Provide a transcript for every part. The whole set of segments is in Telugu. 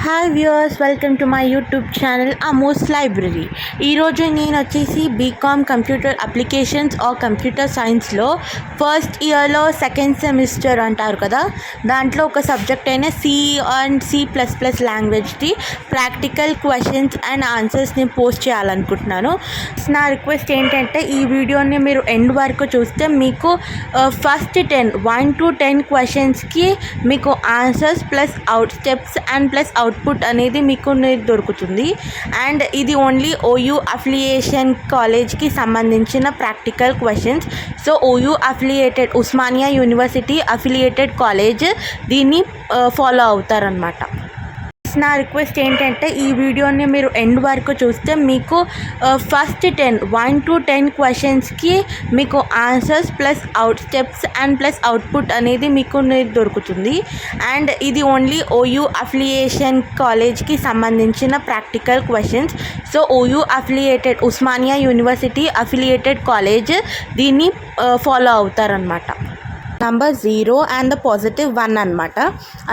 Hi viewers, welcome to my YouTube channel Amos library. ఈరోజు నేను వచ్చేసి BCom computer applications or computer సైన్స్లో ఫస్ట్ ఇయర్లో సెకండ్ సెమిస్టర్ అంటారు కదా, దాంట్లో ఒక సబ్జెక్ట్ అయిన C++ లాంగ్వేజ్ది ప్రాక్టికల్ క్వశ్చన్స్ అండ్ ఆన్సర్స్ని పోస్ట్ చేయాలనుకుంటున్నాను. నా రిక్వెస్ట్ ఏంటంటే ఈ వీడియోని మీరు ఎండ్ వరకు చూస్తే మీకు ఫస్ట్ 1 to 10 క్వశ్చన్స్కి మీకు answers plus steps and plus output అనేది మీకు దొరుకుతుంది. అండ్ ఇది ఓన్లీ OU అఫిలియేషన్ కాలేజ్కి సంబంధించిన practical questions. So OU affiliated Osmania university affiliated college దీన్ని ఫాలో అవుతారనమాట. నా రిక్వెస్ట్ ఏంటంటే ఈ వీడియోని మీరు ఎండ్ వరకు చూస్తే మీకు ఫస్ట్ 1 to 10 క్వశ్చన్స్కి మీకు answers plus steps and plus output అనేది మీకు దొరుకుతుంది. అండ్ ఇది ఓన్లీ OU అఫిలియేషన్ కాలేజ్కి సంబంధించిన practical questions. So OU affiliated Osmania university affiliated college దీన్ని ఫాలో అవుతారనమాట. నంబర్ 0 అండ్ ద +1 అనమాట.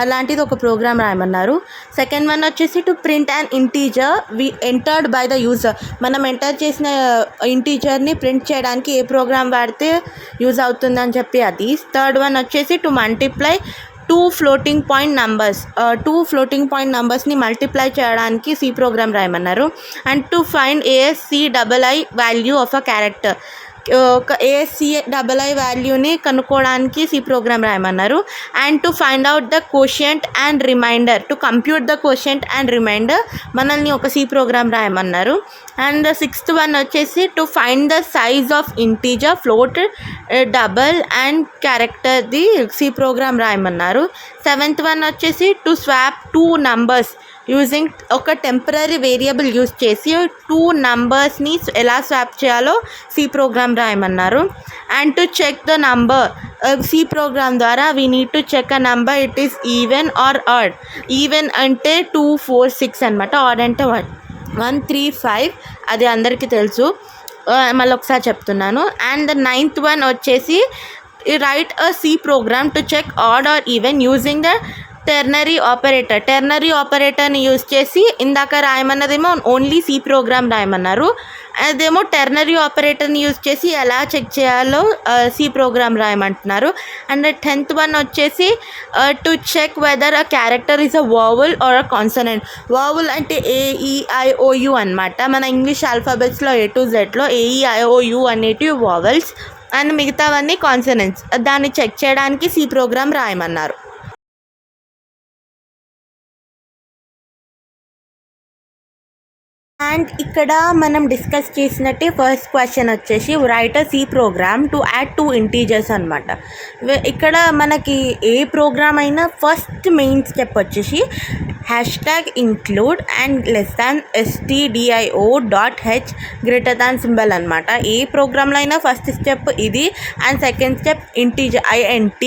అలాంటిది ఒక ప్రోగ్రామ్ రాయమన్నారు. సెకండ్ వన్ వచ్చేసి to print and integer entered by the user. మనం ఎంటర్ చేసిన ఇంటీజర్ని ప్రింట్ చేయడానికి ఏ ప్రోగ్రామ్ వాడితే యూజ్ అవుతుందని చెప్పి అది. థర్డ్ వన్ వచ్చేసి టు మల్టిప్లై 2 ఫ్లోటింగ్ పాయింట్ నంబర్స్ని మల్టిప్లై చేయడానికి C ప్రోగ్రామ్ రాయమన్నారు. And to find ASCII value of a character, ఒక ASCII వాల్యూని కనుక్కోవడానికి C ప్రోగ్రామ్ రాయమన్నారు. And to find out the quotient and remainder, to compute the quotient and remainder మనల్ని ఒక C ప్రోగ్రామ్ రాయమన్నారు. అండ్ ద సిక్స్త్ వన్ వచ్చేసి to find the size of integer, float, double and క్యారెక్టర్ది C ప్రోగ్రామ్ రాయమన్నారు. సెవెంత్ వన్ వచ్చేసి టు స్వాప్ 2 numbers యూజింగ్ ఒక టెంపరీ వేరియబుల్ యూజ్ చేసి 2 numbers ఎలా స్వాప్ చేయాలో C ప్రోగ్రామ్ రాయమన్నారు. And to check the number, C program ద్వారా we need to check a number it is even or odd. Even అంటే 2, 4, 6 అనమాట. ఆడ్ అంటే 1, 3, 5 అది అందరికీ తెలుసు, మళ్ళీ ఒకసారి చెప్తున్నాను. అండ్ ద నైన్త్ వన్ వచ్చేసి write a C program to check odd or even using the ternary ఆపరేటర్ని యూజ్ చేసి, ఇందాక రాయమన్నదేమో ఓన్లీ C ప్రోగ్రామ్ రాయమన్నారు, అదేమో టెర్నరీ ఆపరేటర్ని యూజ్ చేసి ఎలా చెక్ చేయాలో C ప్రోగ్రామ్ రాయమంటున్నారు. అండ్ 10th వన్ వచ్చేసి to check whether a character is a vowel or a consonant. Vowel అంటే AEIOU అనమాట. మన ఇంగ్లీష్ ఆల్ఫాబెట్స్లో A to Zలో AEIOU అనేటివి వోవెల్స్ అండ్ మిగతావన్నీ కాన్సనెంట్స్. దాన్ని చెక్ చేయడానికి C ప్రోగ్రామ్ రాయమన్నారు. అండ్ ఇక్కడ మనం డిస్కస్ చేసినట్టే ఫస్ట్ క్వశ్చన్ వచ్చేసి write C program to add 2 integers అనమాట. ఇక్కడ మనకి ఏ ప్రోగ్రామ్ అయినా ఫస్ట్ మెయిన్ స్టెప్ వచ్చేసి #include and stdio.h > అనమాట. ఏ ప్రోగ్రామ్లో అయినా ఫస్ట్ స్టెప్ ఇది. And second step integer INT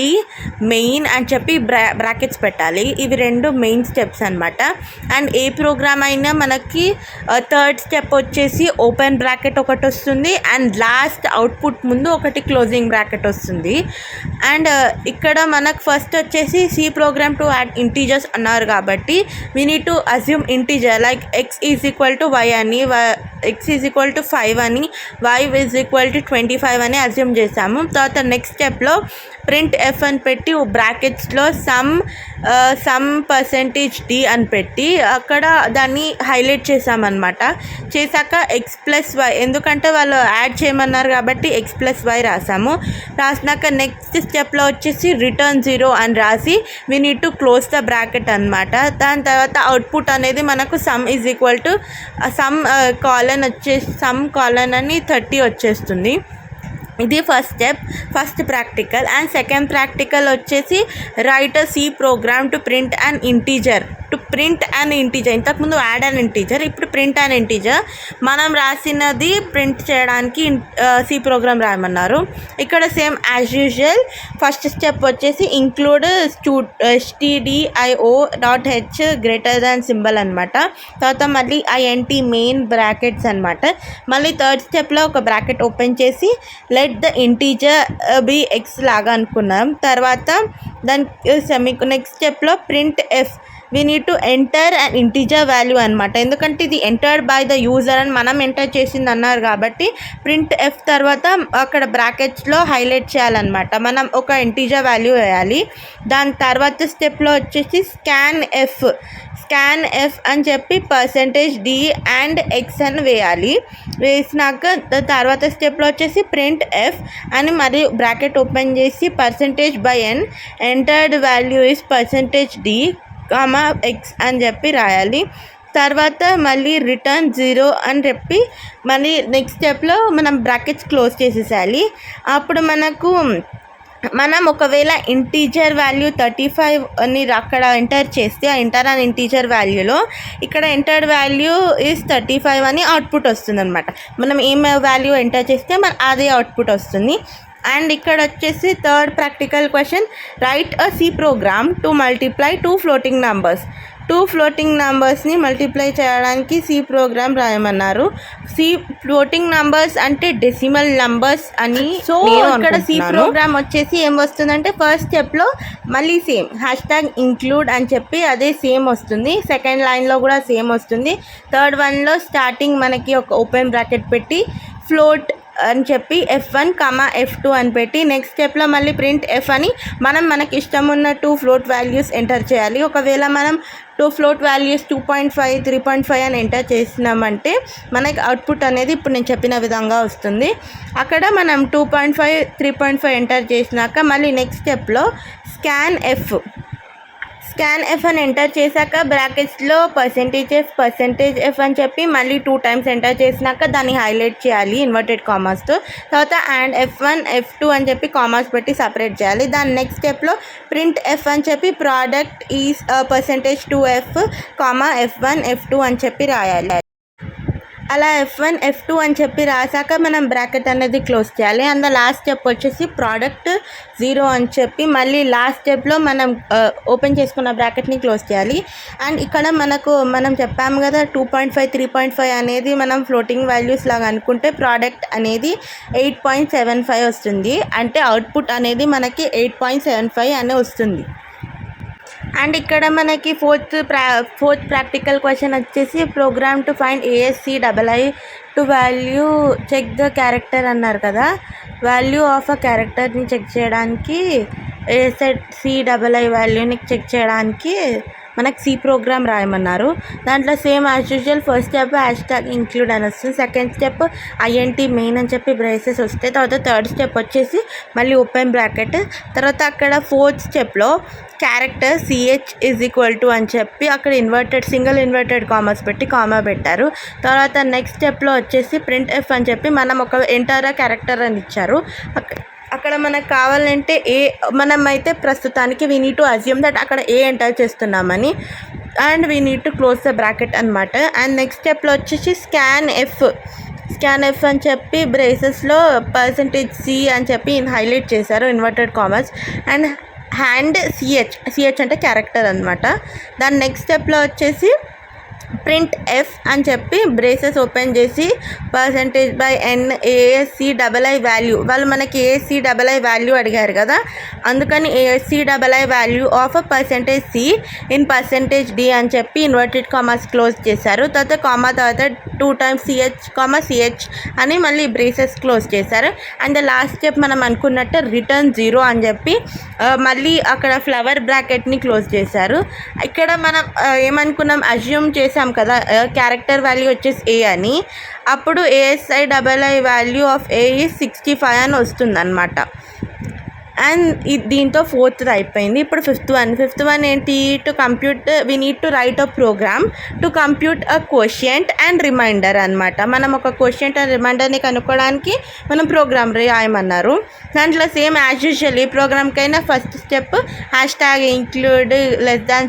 main అని చెప్పి బ్రాకెట్స్ పెట్టాలి. ఇవి 2 మెయిన్ స్టెప్స్ అనమాట. అండ్ ఏ ప్రోగ్రామ్ అయినా మనకి థర్డ్ స్టెప్ వచ్చేసి ఓపెన్ బ్రాకెట్ ఒకటి వస్తుంది అండ్ లాస్ట్ అవుట్పుట్ ముందు ఒకటి క్లోజింగ్ బ్రాకెట్ వస్తుంది. అండ్ ఇక్కడ మనకు ఫస్ట్ వచ్చేసి C program to add integers అన్నారు కాబట్టి we need to assume integer like x is equal to y అని, x is equal to 5 అని, y is equal to 25 అని అజ్యూమ్ చేసాము. తర్వాత నెక్స్ట్ స్టెప్లో ప్రింట్ F అని పెట్టి బ్రాకెట్స్లో సమ్ %d అని పెట్టి అక్కడ దాన్ని హైలైట్ చేసామన్నమాట. చేశాక x+y, ఎందుకంటే వాళ్ళు యాడ్ చేయమన్నారు కాబట్టి x+y రాసాము. రాసినాక నెక్స్ట్ స్టెప్లో వచ్చేసి రిటర్న్ 0 అని రాసి we need to close the bracket అనమాట. దాని తర్వాత అవుట్పుట్ అనేది మనకు సమ్ కాలన్ అని 30 వచ్చేస్తుంది. ఇది first step, first practical. And second practical వచ్చేసి write C program to print and integer. ఇంతకుముందు యాడ్ అండ్ ఇంటీజర్, ఇప్పుడు ప్రింట్ అండ్ ఇంటీజర్. మనం రాసినది ప్రింట్ చేయడానికి C ప్రోగ్రామ్ రాయమన్నారు. ఇక్కడ same as usual first step వచ్చేసి ఇంక్లూడ్ stdio.h > అనమాట. తర్వాత మళ్ళీ INT మెయిన్ బ్రాకెట్స్ అనమాట. మళ్ళీ థర్డ్ స్టెప్లో ఒక బ్రాకెట్ ఓపెన్ చేసి let the integer B x లాగా అనుకున్నాం. తర్వాత దాని నెక్స్ట్ స్టెప్లో print F we need to enter and integer value అనమాట. ఎందుకంటే ఇది ఎంటర్డ్ బై ద యూజర్ అని మనం ఎంటర్ చేసింది అన్నారు కాబట్టి ప్రింట్ ఎఫ్ తర్వాత అక్కడ బ్రాకెట్స్లో హైలైట్ చేయాలన్నమాట. మనం ఒక ఇంటీజర్ వాల్యూ వేయాలి. దాని తర్వాత స్టెప్లో వచ్చేసి స్కాన్ ఎఫ్ అని చెప్పి %d అండ్ x అని వేయాలి. వేసినాక తర్వాత స్టెప్లో వచ్చేసి ప్రింట్ ఎఫ్ అని మరియు బ్రాకెట్ ఓపెన్ చేసి %n entered value is %d, x అని చెప్పి రాయాలి. తర్వాత మళ్ళీ రిటర్న్ 0 అని చెప్పి మళ్ళీ నెక్స్ట్ స్టెప్లో మనం బ్రాకెట్స్ క్లోజ్ చేసేసేయాలి. అప్పుడు మనం ఒకవేళ ఇంటీజర్ వాల్యూ 35 అని అక్కడ ఎంటర్ చేస్తే ఆ ఎంటర్ అని ఇంటీజర్ వాల్యూలో ఇక్కడ ఎంటర్డ్ వాల్యూ ఈజ్ 35 అని అవుట్పుట్ వస్తుంది అనమాట. మనం ఏం వాల్యూ ఎంటర్ చేస్తే అదే అవుట్పుట్ వస్తుంది. అండ్ ఇక్కడ వచ్చేసి third practical question, write a C program to multiply two floating నంబర్స్ని మల్టిప్లై చేయడానికి సి ప్రోగ్రామ్ రాయమన్నారు. సి ఫ్లోటింగ్ నంబర్స్ అంటే డెసిమల్ నంబర్స్ అని. సో ఇక్కడ సి ప్రోగ్రామ్ వచ్చేసి ఏం వస్తుందంటే ఫస్ట్ స్టెప్లో మళ్ళీ సేమ్ #include అని చెప్పి అదే సేమ్ వస్తుంది. సెకండ్ లైన్లో కూడా సేమ్ వస్తుంది. థర్డ్ వన్లో స్టార్టింగ్ మనకి ఒక ఓపెన్ బ్రాకెట్ పెట్టి ఫ్లోట్ అని చెప్పి F1, F2 అని పెట్టి నెక్స్ట్ స్టెప్లో మళ్ళీ ప్రింట్ ఎఫ్ అని మనకి ఇష్టం ఉన్న 2 ఫ్లోట్ వాల్యూస్ ఎంటర్ చేయాలి. ఒకవేళ మనం 2 ఫ్లోట్ వాల్యూస్ 2.5, 3.5 అని ఎంటర్ చేసినామంటే మనకి అవుట్పుట్ అనేది ఇప్పుడు నేను చెప్పిన విధంగా వస్తుంది. అక్కడ మనం 2.5, 3.5 ఎంటర్ చేసినాక మళ్ళీ నెక్స్ట్ స్టెప్లో స్కాన్ ఎఫ్ అని ఎంటర్ చేశాక బ్రాకెట్స్లో %f అని చెప్పి మళ్ళీ 2 టైమ్స్ ఎంటర్ చేసినాక దాన్ని హైలైట్ చేయాలి ఇన్వర్టెడ్ కామాస్తో. తర్వాత అండ్ F1, F2 అని చెప్పి కామాస్ పెట్టి సపరేట్ చేయాలి. దాని నెక్స్ట్ స్టెప్లో ప్రింట్ ఎఫ్ అని చెప్పి product is %2f, F1, F2 అని చెప్పి రాయాలి. అలా F1, F2 అని చెప్పి రాసాక మనం బ్రాకెట్ అనేది క్లోజ్ చేయాలి. అండ్ లాస్ట్ స్టెప్ వచ్చేసి ప్రోడక్ట్ 0 అని చెప్పి మళ్ళీ లాస్ట్ స్టెప్లో మనం ఓపెన్ చేసుకున్న బ్రాకెట్ని క్లోజ్ చేయాలి. అండ్ ఇక్కడ మనం చెప్పాము కదా 2.5, 3.5 అనేది మనం ఫ్లోటింగ్ వాల్యూస్ లాగా అనుకుంటే ప్రోడక్ట్ అనేది 8.75 వస్తుంది. అంటే అవుట్పుట్ అనేది మనకి 8.75 అని వస్తుంది. అండ్ ఇక్కడ మనకి ఫోర్త్ ప్రాక్టికల్ క్వశ్చన్ వచ్చేసి program to find ASCII to value check the character అన్నారు కదా. వాల్యూ ఆఫ్ అ క్యారెక్టర్ని చెక్ చేయడానికి ASCII వాల్యూని చెక్ చేయడానికి మనకి సి ప్రోగ్రామ్ రాయమన్నారు. దాంట్లో same as usual first step #include అని వస్తుంది. సెకండ్ స్టెప్ INT మెయిన్ అని చెప్పి బ్రేసెస్ వస్తాయి. తర్వాత థర్డ్ స్టెప్ వచ్చేసి మళ్ళీ ఓపెన్ బ్రాకెట్. తర్వాత అక్కడ ఫోర్త్ స్టెప్లో క్యారెక్టర్ CH = అని చెప్పి అక్కడ సింగిల్ ఇన్వర్టెడ్ కామర్స్ పెట్టి కామా పెట్టారు. తర్వాత నెక్స్ట్ స్టెప్లో వచ్చేసి ప్రింట్ ఎఫ్ అని చెప్పి మనం ఒక ఎంటర్ క్యారెక్టర్ అని ఇచ్చారు. అక్కడ మనకు కావాలంటే మనమైతే ప్రస్తుతానికి we need to assume that అక్కడ ఎంటర్ చేస్తున్నామని. And we need to close the bracket అనమాట. అండ్ నెక్స్ట్ స్టెప్లో వచ్చేసి స్కాన్ ఎఫ్ అని చెప్పి బ్రేసెస్లో %C అని చెప్పి హైలైట్ చేశారు inverted commas. And hand CH అంటే క్యారెక్టర్ అనమాట. దాని నెక్స్ట్ స్టెప్లో వచ్చేసి ప్రింట్ ఎఫ్ అని చెప్పి బ్రేసెస్ ఓపెన్ చేసి %n ASCII వాల్యూ వాళ్ళు మనకి ASCII వాల్యూ అడిగారు కదా, అందుకని ASCII value of %C in %d అని చెప్పి ఇన్వర్టెడ్ కామాస్ క్లోజ్ చేశారు. తర్వాత 2 టైమ్స్ CH అని మళ్ళీ బ్రేసెస్ క్లోజ్ చేశారు. అండ్ లాస్ట్ స్టెప్ మనం అనుకున్నట్టు రిటర్న్ 0 అని చెప్పి మళ్ళీ అక్కడ ఫ్లవర్ బ్రాకెట్ని క్లోజ్ చేశారు. ఇక్కడ మనం ఏమనుకున్నాం, అజ్యూమ్ చేసాం కదా క్యారెక్టర్ వాల్యూ వచ్చేసి A అని. అప్పుడు ASCII value of A is 65 అని వస్తుంది అనమాట. అండ్ దీంతో ఫోర్త్ అయిపోయింది. ఇప్పుడు ఫిఫ్త్ వన్ ఏంటి, we need to write a program to compute a quotient and remainder అనమాట. మనం ఒక క్వోషియంట్ అండ్ రిమైండర్ని కనుక్కోవడానికి మనం ప్రోగ్రామ్ రాయమన్నారు. దాంట్లో సేమ్ యాజ్ యూజువల్ ఈ ప్రోగ్రామ్కైనా first step #include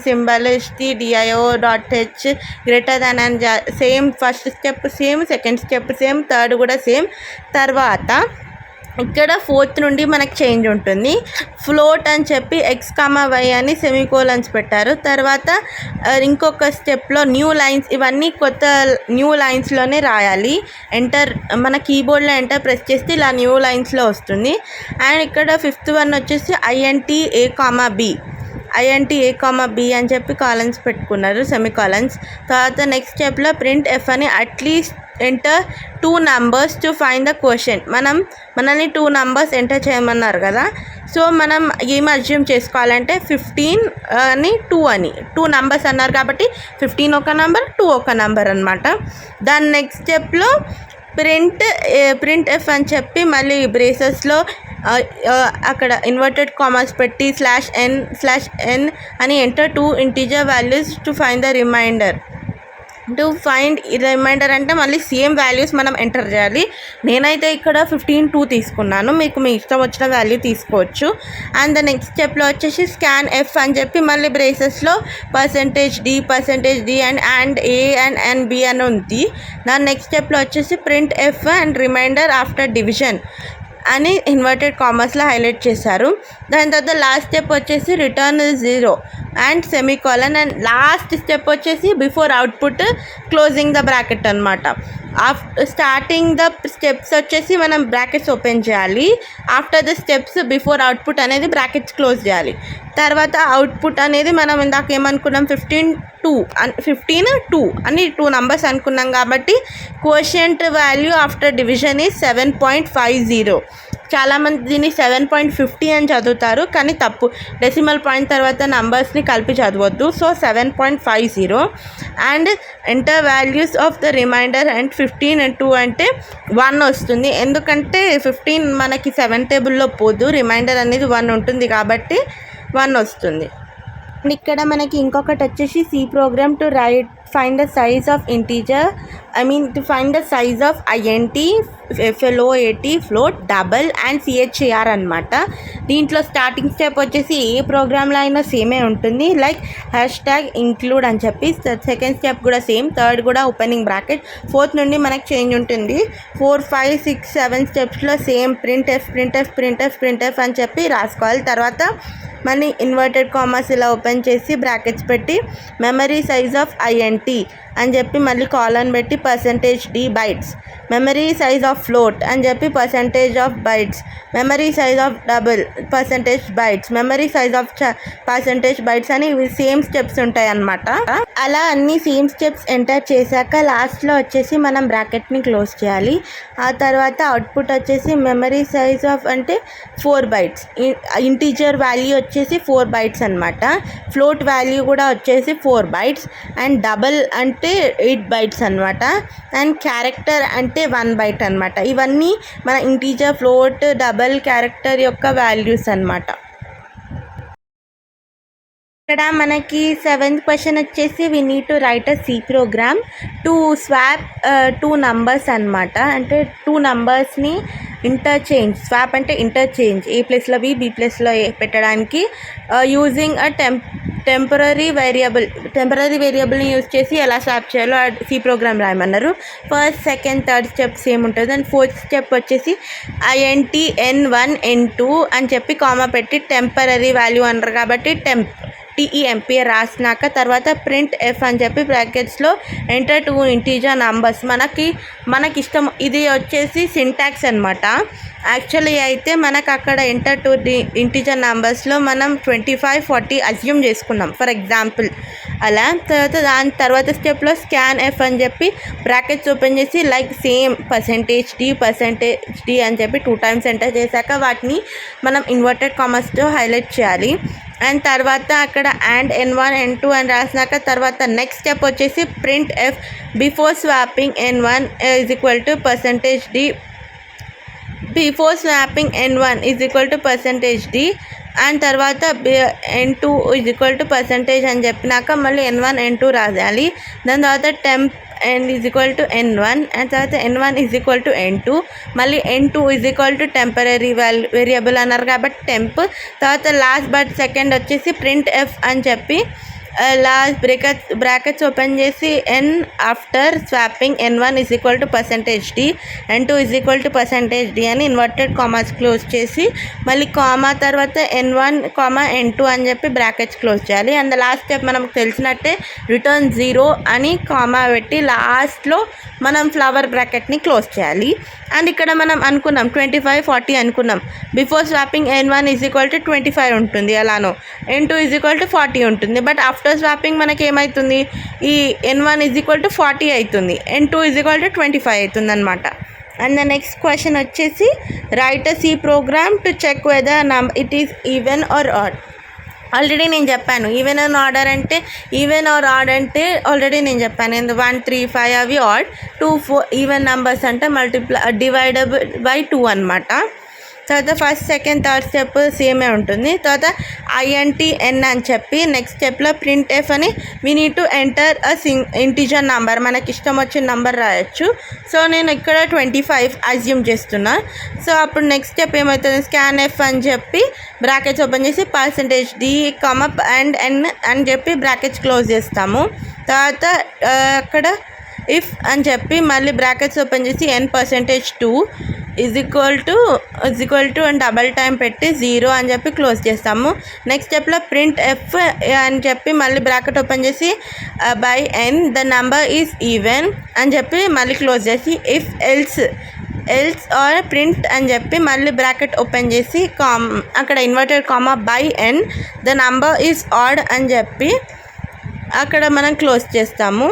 >symbol .dio.h > అని same. First step same, second step same, third కూడా సేమ్. తర్వాత ఇక్కడ ఫోర్త్ నుండి మనకు చేంజ్ ఉంటుంది. ఫ్లోట్ అని చెప్పి x, y అని సెమీకోలన్స్ పెట్టారు. తర్వాత ఇంకొక స్టెప్లో న్యూ లైన్స్, ఇవన్నీ కొత్త న్యూ లైన్స్లోనే రాయాలి. మన కీబోర్డ్లో ఎంటర్ ప్రెస్ చేస్తే ఇలా న్యూ లైన్స్లో వస్తుంది. అండ్ ఇక్కడ ఫిఫ్త్ వన్ వచ్చేసి INT A, B INT A comma B అని చెప్పి కాలన్స్ పెట్టుకున్నారు, సెమీకాలన్స్. తర్వాత నెక్స్ట్ స్టెప్లో ప్రింట్ ఎఫ్ అని at least enter 2 numbers to find the question. మనల్ని 2 numbers ఎంటర్ చేయమన్నారు కదా, సో మనం ఏం అజ్యూమ్ చేసుకోవాలంటే 15 అని 2 అని 2 numbers అన్నారు కాబట్టి 15 ఒక నంబర్, 2 ఒక నంబర్ అనమాట. దాని నెక్స్ట్ స్టెప్లో ప్రింట్ ఎఫ్ అని చెప్పి మళ్ళీ బ్రేసెస్లో అక్కడ ఇన్వర్టెడ్ కామర్స్ పెట్టి /n అని enter 2 integer values to find the remainder. అంటే మళ్ళీ సేమ్ వాల్యూస్ మనం ఎంటర్ చేయాలి. నేనైతే ఇక్కడ 15 తీసుకున్నాను, మీకు మీ ఇష్టం వచ్చిన వాల్యూ తీసుకోవచ్చు. అండ్ ద నెక్స్ట్ స్టెప్లో వచ్చేసి స్కాన్ ఎఫ్ అని చెప్పి మళ్ళీ బ్రేసెస్లో %d and a and b అని ఉంది. దాని నెక్స్ట్ స్టెప్లో వచ్చేసి print f and remainder after division అని ఇన్వర్టెడ్ కామర్స్లో హైలైట్ చేశారు. దాని తర్వాత లాస్ట్ స్టెప్ వచ్చేసి return 0 and semicolon. And last step వచ్చేసి before output closing the bracket అనమాట. స్టార్టింగ్ ద స్టెప్స్ వచ్చేసి మనం బ్రాకెట్స్ ఓపెన్ చేయాలి, after the steps before output అనేది బ్రాకెట్స్ క్లోజ్ చేయాలి. తర్వాత అవుట్పుట్ అనేది మనం ఇందాక ఏమనుకున్నాం 15 2 అని 2 numbers అనుకున్నాం కాబట్టి quotient value after division is 7.50. చాలామంది దీన్ని 7.50 అని చదువుతారు, కానీ తప్పు. డెసిమల్ పాయింట్ తర్వాత నంబర్స్ని కలిపి చదవద్దు. So 7.50 and enter values of the remainder and 15 and 2 అంటే 1 వస్తుంది. ఎందుకంటే 15 మనకి 7 టేబుల్లో పోదు, రిమైండర్ అనేది 1 ఉంటుంది కాబట్టి 1 వస్తుంది. ఇక్కడ మనకి ఇంకొకటి వచ్చేసి C program to find the size of integer, to find the size of int, float, float, double and char అనమాట. దీంట్లో స్టార్టింగ్ స్టెప్ వచ్చేసి ఏ ప్రోగ్రామ్లో అయినా సేమే ఉంటుంది, లైక్ #include అని చెప్పి. సెకండ్ స్టెప్ కూడా సేమ్, థర్డ్ కూడా ఓపెనింగ్ బ్రాకెట్, ఫోర్త్ నుండి మనకు చేంజ్ ఉంటుంది. 4, 5, 6, 7 స్టెప్స్లో సేమ్ ప్రింట్ ఎఫ్ అని చెప్పి రాసుకోవాలి. తర్వాత మళ్ళీ ఇన్వర్టెడ్ కామర్స్ ఇలా ఓపెన్ చేసి బ్రాకెట్స్ పెట్టి మెమరీ సైజ్ ఆఫ్ INT అని చెప్పి మళ్ళీ కాలన్ పెట్టి %d bytes, memory size of float అని చెప్పి %of bytes, memory size of double %bytes, memory size of %bytes అని ఇవి సేమ్ స్టెప్స్ ఉంటాయి అన్నమాట. అలా అన్ని సేమ్ స్టెప్స్ ఎంటర్ చేశాక లాస్ట్లో వచ్చేసి మనం బ్రాకెట్ని క్లోజ్ చేయాలి. ఆ తర్వాత అవుట్పుట్ వచ్చేసి మెమరీ సైజ్ ఆఫ్ అంటే 4 bytes, ఇంటీజర్ వాల్యూ వచ్చేసి 4 bytes అనమాట. ఫ్లోట్ వాల్యూ కూడా వచ్చేసి 4 bytes అండ్ డబల్ అంటే 8 bytes అనమాట. అండ్ క్యారెక్టర్ అంటే 1 byte అనమాట. ఇవన్నీ మన ఇంటీజర్, ఫ్లోట్, డబల్, క్యారెక్టర్ యొక్క వాల్యూస్ అనమాట. ఇక్కడ మనకి 7th క్వశ్చన్ వచ్చేసి we need to write a C program to swap 2 numbers అనమాట. అంటే 2 numbersని ఇంటర్చేంజ్, స్వాప్ అంటే ఇంటర్చేంజ్, ఏ ప్లేస్లో బి, బి ప్లేస్లో ఏ పెట్టడానికి యూజింగ్ అ టెంపరీ వేరియబుల్ని యూజ్ చేసి ఎలా స్వాప్ చేయాలో సి ప్రోగ్రామ్ రాయమన్నారు. ఫస్ట్, సెకండ్, థర్డ్ స్టెప్స్ ఏముంటుంది. అండ్ ఫోర్త్ స్టెప్ వచ్చేసి INT N1 N2 అని చెప్పి కామా పెట్టి టెంపరీ వాల్యూ అన్నారు కాబట్టి TEMP రాసినాక తర్వాత ప్రింట్ ఎఫ్ అని చెప్పి బ్రాకెట్స్లో ఎంటర్ 2 integer numbers. మనకి ఇష్టం, ఇది వచ్చేసి సింటాక్స్ అనమాట. యాక్చువల్లీ అయితే మనకు అక్కడ ఎంటర్ 2 integer numbersలో మనం 25, 40 అజ్యూమ్ చేసుకున్నాం ఫర్ ఎగ్జాంపుల్ అలా. దాని తర్వాత స్టెప్లో స్కాన్ ఎఫ్ అని చెప్పి బ్రాకెట్స్ ఓపెన్ చేసి లైక్ సేమ్ %d అని చెప్పి 2 times ఎంటర్ చేశాక వాటిని మనం ఇన్వర్టెడ్ కామర్స్తో హైలైట్ చేయాలి. అండ్ తర్వాత అక్కడ అండ్ N1 N2 అని రాసినాక తర్వాత నెక్స్ట్ స్టెప్ వచ్చేసి print F before swapping N1 is equal to %d, before swapping N1 is equal to %d and తర్వాత N2 ఈజ్ ఈక్వల్ టు % అని చెప్పినాక మళ్ళీ N1 N2 రాయాలి. దాని తర్వాత temp n is equal to N1 and తర్వాత N1 is equal to N2, మళ్ళీ N2 is equal to temporary variable అన్నారు కాబట్టి టెంప్. తర్వాత లాస్ట్ బట్ సెకండ్ వచ్చేసి ప్రింట్ ఎఫ్ అని చెప్పి లాస్ట్ బ్రాకెట్స్ ఓపెన్ చేసి n after swapping n1 is equal to %d, n2 is equal to %d అని ఇన్వర్టెడ్ కామాస్ క్లోజ్ చేసి మళ్ళీ కామా తర్వాత n1, n2 అని చెప్పి బ్రాకెట్స్ క్లోజ్ చేయాలి. అండ్ లాస్ట్ స్టెప్ మనకు తెలిసినట్టే రిటర్న్ 0 అని కామా పెట్టి లాస్ట్లో మనం ఫ్లవర్ బ్రాకెట్ని క్లోజ్ చేయాలి. అండ్ ఇక్కడ మనం అనుకున్నాం 25, 40 అనుకున్నాం. Before swapping n1 is equal to 25 ఉంటుంది, అలానో n2 ఈజ్ ఈక్వల్ టు 40 ఉంటుంది. బట్ ఆఫ్టర్ స్వాపింగ్ మనకి ఏమవుతుంది, ఈ n1 ఈజ్ ఈక్వల్ టు 40 అవుతుంది, n2 ఈజ్ ఈక్వల్ టు 25 అవుతుంది అనమాట. అండ్ ద నెక్స్ట్ క్వశ్చన్ వచ్చేసి right a C program to check whether it is even or odd. Already నేను చెప్పాను ఈవెన్ అండ్ ఆర్డర్ అంటే ఈవెన్ ఆర్ ఆడ్ అంటే ఆల్రెడీ నేను చెప్పాను. 1, 3, 5 అవి ఆడ్, 2, 4 ఈవెన్ నెంబర్స్ అంటే డివైడబుల్ బై 2 అనమాట. తర్వాత ఫస్ట్, సెకండ్, థర్డ్ స్టెప్ సేమే ఉంటుంది. తర్వాత INTN అని చెప్పి నెక్స్ట్ స్టెప్లో ప్రింట్ ఎఫ్ అని we need to enter integer number, మనకి ఇష్టం వచ్చిన నంబర్ రాయొచ్చు. సో నేను ఇక్కడ 25 అజ్యూమ్ చేస్తున్నా. సో అప్పుడు నెక్స్ట్ స్టెప్ ఏమవుతుంది, స్కాన్ ఎఫ్ అని చెప్పి బ్రాకెట్స్ ఓపెన్ చేసి %d, అండ్ n అని చెప్పి బ్రాకెట్స్ క్లోజ్ చేస్తాము. తర్వాత అక్కడ ఇఫ్ అని చెప్పి మళ్ళీ బ్రాకెట్స్ ఓపెన్ చేసి n%2 is equal to and double time పెట్టి 0 అని చెప్పి క్లోజ్ చేస్తాము. నెక్స్ట్ స్టెప్లో ప్రింట్ ఎఫ్ అని చెప్పి మళ్ళీ బ్రాకెట్ ఓపెన్ చేసి by n the number is even అని చెప్పి మళ్ళీ క్లోజ్ చేసి ఇఫ్ ఎల్స్ ఆర్ ప్రింట్ అని చెప్పి మళ్ళీ బ్రాకెట్ ఓపెన్ చేసి అక్కడ inverted comma by n the number is odd అని చెప్పి అక్కడ మనం క్లోజ్ చేస్తాము.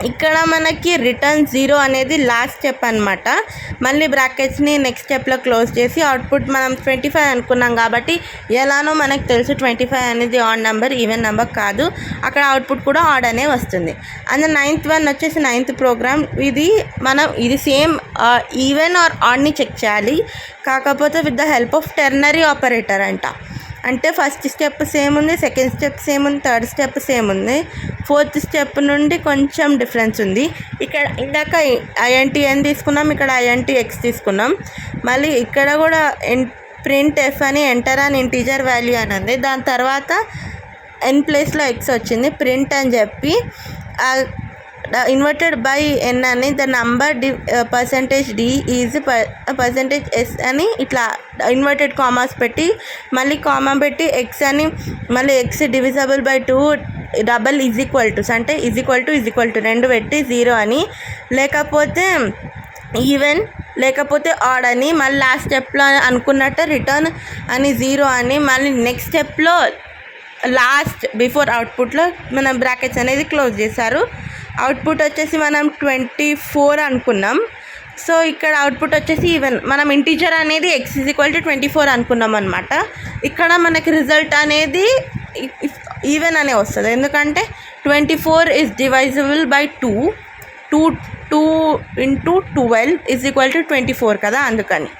ఇక్కడ మనకి రిటర్న్ 0 అనేది లాస్ట్ స్టెప్ అనమాట. మళ్ళీ బ్రాకెట్స్ని నెక్స్ట్ స్టెప్లో క్లోజ్ చేసి అవుట్పుట్ మనం 25 అనుకున్నాం కాబట్టి ఎలానో మనకు తెలుసు 25 అనేది ఆడ్ నెంబర్, ఈవెన్ నెంబర్ కాదు. అక్కడ అవుట్పుట్ కూడా ఆడ్ అనే వస్తుంది. అండ్ నైన్త్ వన్ వచ్చేసి నైన్త్ ప్రోగ్రామ్. ఇది సేమ్ ఈవెన్ ఆర్ ఆడ్ని చెక్ చేయాలి, కాకపోతే with the help of ternary operator అంట. అంటే ఫస్ట్ స్టెప్ సేమ్ ఉంది, సెకండ్ స్టెప్ సేమ్ ఉంది, థర్డ్ స్టెప్ సేమ్ ఉంది, ఫోర్త్ స్టెప్ నుండి కొంచెం డిఫరెన్స్ ఉంది. ఇక్కడ ఇందాక INTN తీసుకున్నాం, ఇక్కడ INTX తీసుకున్నాం. మళ్ళీ ఇక్కడ కూడా ప్రింట్ ఎఫ్ అని ఎంటర్ అని ఇంటీజర్ వాల్యూ అని ఉంది. దాని తర్వాత n ప్లేస్లో x వచ్చింది, ప్రింట్ అని చెప్పి ఇన్వర్టెడ్ బై n అని the number %d is %s అని ఇట్లా ఇన్వర్టెడ్ కామాస్ పెట్టి మళ్ళీ కామా పెట్టి x అని మళ్ళీ x divisible by 2 double is equal to అంటే ఈజ్ ఈక్వల్ టు 2 పెట్టి 0 అని, లేకపోతే ఈవెన్ లేకపోతే ఆడ్ అని మళ్ళీ లాస్ట్ స్టెప్లో అనుకున్నట్టు రిటర్న్ అని 0 అని మళ్ళీ నెక్స్ట్ స్టెప్లో లాస్ట్ బిఫోర్ అవుట్పుట్లో మనం బ్రాకెట్స్ అనేది క్లోజ్ చేశారు. అవుట్పుట్ వచ్చేసి మనం 24 అనుకున్నాం. సో ఇక్కడ అవుట్పుట్ వచ్చేసి ఈవెన్, మనం ఇంటీజర్ అనేది x ఈజ్ ఈక్వల్ టు 24 అనుకున్నాం అనమాట. ఇక్కడ మనకి రిజల్ట్ అనేది ఈవెన్ అనే వస్తుంది, ఎందుకంటే 24 is divisible by 2 into 12 is equal to 24 కదా, అందుకని.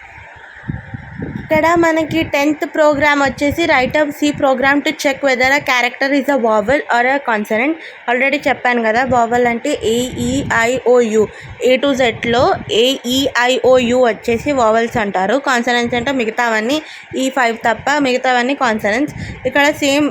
ఇక్కడ మనకి 10th ప్రోగ్రామ్ వచ్చేసి write up C program to check whether a character is a vowel or a consonant. Already చెప్పాను కదా, వావెల్ అంటే AEIOU, A to Zలో AEIOU వచ్చేసి వావెల్స్ అంటారు. కాన్సనెంట్స్ అంటే మిగతావన్నీ ఈ 5 తప్ప మిగతావన్నీ కాన్సనెంట్స్. ఇక్కడ సేమ్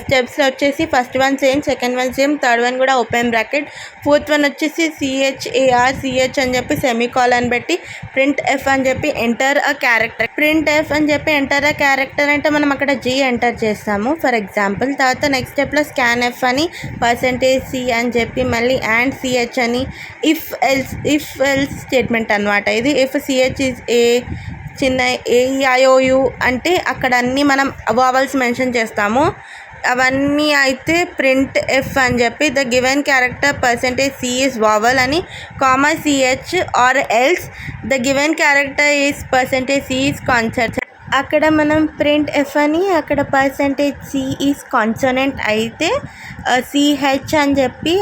స్టెప్స్ వచ్చేసి first one same, second one same, third one కూడా ఓపెన్ బ్రాకెట్, ఫోర్త్ వన్ వచ్చేసి CHARCH అని చెప్పి సెమీకాలన్ పెట్టి ప్రింట్ ఎఫ్ అని చెప్పి enter a character. Print F అని చెప్పి ఎంటర్ అ క్యారెక్టర్ అంటే మనం అక్కడ G ఎంటర్ చేస్తాము ఫర్ ఎగ్జాంపుల్. తర్వాత నెక్స్ట్ స్టెప్లో స్కాన్ ఎఫ్ అని %C అని చెప్పి మళ్ళీ అండ్ CH అని ఇఫ్ ఎల్స్ స్టేట్మెంట్ అనమాట ఇది. ఇఫ్ CH ఈజ్ చిన్న AEIOU అంటే అక్కడ అన్నీ మనం వావల్స్ మెన్షన్ చేస్తాము. అవన్నీ అయితే ప్రింట్ ఎఫ్ అని చెప్పి the given character %C is vowel అని CH or else the given character is %C is consonant. అక్కడ మనం ప్రింట్ ఎఫ్ అని అక్కడ %C ఈజ్ కాన్సనెంట్ అయితే CH అని చెప్పి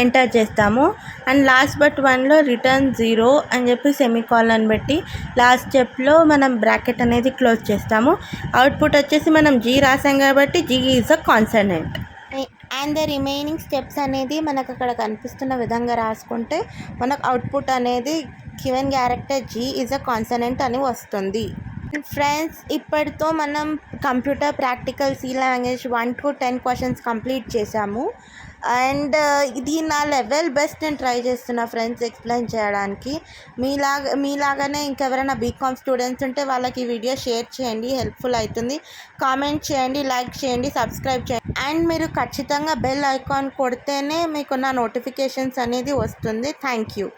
ఎంటర్ చేస్తాము. అండ్ లాస్ట్ బట్ వన్లో రిటర్న్ 0 అని చెప్పి సెమీకాలన్ పెట్టి లాస్ట్ స్టెప్లో మనం బ్రాకెట్ అనేది క్లోజ్ చేస్తాము. అవుట్పుట్ వచ్చేసి మనం G రాసాం కాబట్టి G is a consonant. And the remaining steps అనేది మనకు అక్కడ కనిపిస్తున్న విధంగా రాసుకుంటే మనకు అవుట్పుట్ అనేది given character G is a consonant అని వస్తుంది. ఫ్రెండ్స్, ఇప్పటితో మనం computer practical C language 1 to 10 questions complete చేసాము. అండ్ ఇది నా లెవెల్ బెస్ట్ నేను ట్రై చేస్తున్నా ఫ్రెండ్స్ ఎక్స్ప్లెయిన్ చేయడానికి. మీలాగానే ఇంకెవరైనా బీకామ్ స్టూడెంట్స్ ఉంటే వాళ్ళకి ఈ వీడియో షేర్ చేయండి, హెల్ప్ఫుల్ అవుతుంది. కామెంట్ చేయండి, లైక్ చేయండి, సబ్స్క్రైబ్ చేయండి. అండ్ మీరు ఖచ్చితంగా బెల్ ఐకాన్ కొడితేనే మీకు నా నోటిఫికేషన్స్ అనేది వస్తుంది. Thank you.